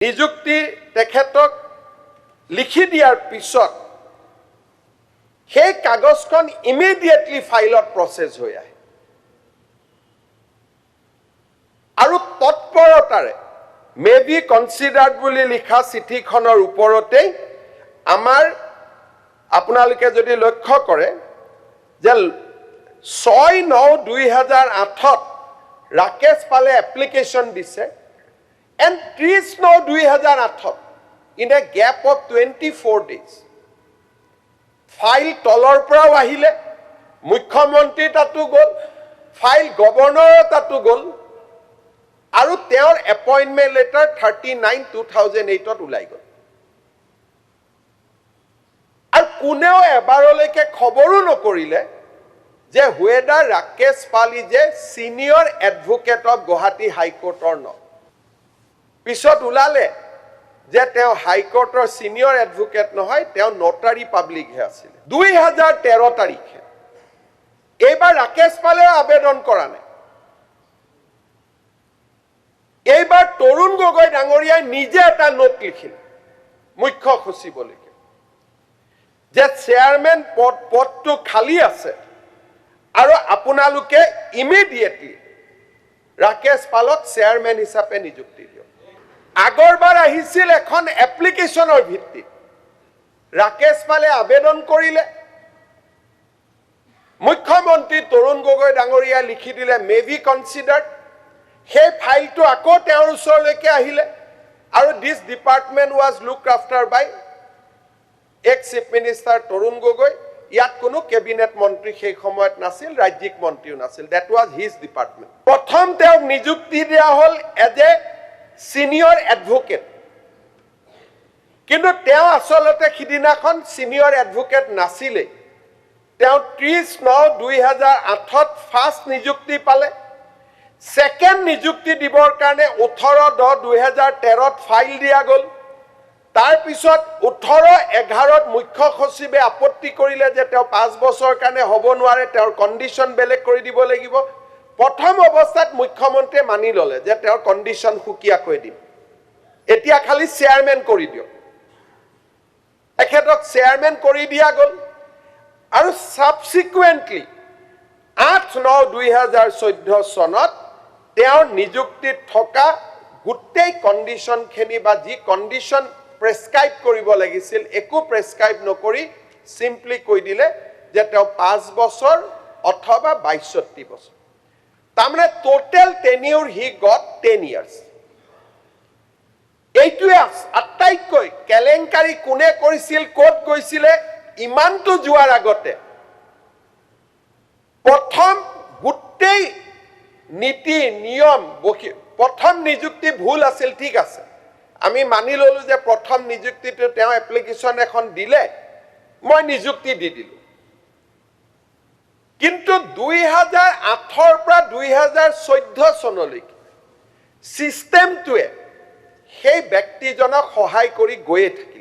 নিযুক্তি তেখেতক লিখি দিয়াৰ পিছত সেই কাগজখন ইমিডিয়েটলি ফাইলত প্ৰসেস হৈ আহে আৰু তৎপৰতাৰে মে বি কনসিডাৰ্ড বুলি লিখা চিঠিখনৰ ওপৰতে আমাৰ আপোনালোকে যদি লক্ষ্য কৰে যে 6/9/2008 ৰাকেশ পালে এপ্লিকেশন দিছে and 30/9/2008 in a gap of 24 days file তলৰ পৰাও আহিলে মুখ্যমন্ত্ৰী তাতো গল ফাইল গভৰ্ণৰ তাতো গল আৰু তেওঁৰ এপইন্টমেন্ট লেটাৰ 39/2008 ওলাই গল আৰু কোনেও এবাৰলৈকে খবৰো নকৰিলে যে হুৱেডাৰ ৰাকেশ পালি যে সিনিয়ৰ এডভোকেট অফ গুৱাহাটী হাইকোৰ্টৰ ন পিছত ওলালে যে তেওঁ হাইকোৰ্টৰ সিনিয়ৰ এডভোকেট নহয় তেওঁ নোটাৰী পাব্লিক হে আছিল 2013 তাৰিখে এইবাৰ ৰাকেশ পালে আবেদন কৰা নাই এইবাৰ তৰুণ গগৈ ডাঙৰীয়াই নিজে এটা নোট লিখিল মুখ্য সচিবলৈকে যে চেয়াৰম্যান পদটো খালি আছে আৰু আপোনালোকে ইমিডিয়েটলি ৰাকেশ পালক চেয়াৰম্যান হিচাপে নিযুক্তি দিয়ক আগৰবাৰ আহিছিল এখন এপ্লিকেশনৰ ভিত্তিত ৰাকেশ পালে আবেদন কৰিলে মুখ্যমন্ত্ৰী তৰুণ গগৈ ডাঙৰীয়া লিখি দিলে মে বি কনসিডাৰ্ড সেই ফাইলটো আকৌ তেওঁৰ ওচৰলৈকে আহিলে আৰু this department was looked after by ex chief minister Tarun Gogoi ইয়াত কোনো কেবিনেট মন্ত্ৰী সেই সময়ত নাছিল ৰাজ্যিক মন্ত্ৰীও নাছিল দ্যাট ওয়াজ হিজ ডিপাৰ্টমেন্ট প্ৰথম তেওঁক নিযুক্তি দিয়া হল এজ এ সিনিয়ৰ এডভোকেট কিন্তু তেওঁ আসলতে সিদিনাখন সিনিয়ৰ এডভোকেট নাছিলে তেওঁ 30/9/2008 ফাৰ্স্ট নিযুক্তি পালে সেকেন্ড নিযুক্তি দিবৰ কাৰণে 18/10/2013 ফাইল দিয়া গল তাৰ পিছত 18/11 মুখ্য সচিবে আপত্তি কৰিলে যে তেওঁ 5 বছৰ কাৰণে হ'ব নোৱাৰে তেওঁৰ কন্ডিশন বেলেগ কৰি দিব লাগিব প্ৰথম অৱস্থাত মুখ্যমন্ত্ৰী মানি ললে যে তেওঁৰ কন্ডিশন হুকিয়া কৈ দিম এতিয়া খালি চেয়াৰম্যান কৰি দিও এখেতক চেয়াৰম্যান কৰি দিয়া গল আৰু সাবসিকুৱেন্টলি 8/9/2014 চনত তেওঁৰ নিযুক্তিত থকা গুটেই কন্ডিশন খেনি বা যি কন্ডিশন প্ৰেসক্ৰাইব কৰিব লাগিছিল একো প্ৰেসক্ৰাইব নকৰি সিম্পলি কৈ দিলে যে তেওঁ 5 বছৰ অথবা 62 বছৰ তামনে টোটাল টেনিউৰ হি গট 10 ইয়াৰ্স এইটোৱে আটাইকৈ কেলেংকাৰী কোনে কৰিছিল কোট গৈছিলে ইমানটো যোৱাৰ আগতে প্ৰথম গুটেই নীতি নিয়ম প্ৰথম নিযুক্তি ভুল আছিল ঠিক আছে আমি মানি ললো যে প্ৰথম নিযুক্তিটো তেওঁ এপ্লিকেশন এখন দিলে মই নিযুক্তি দি দিলো কিন্তু 2008 পৰা 2014 চনলৈকে সিস্টেমটোৱে সেই ব্যক্তিজনক সহায় কৰি গৈয়ে থাকে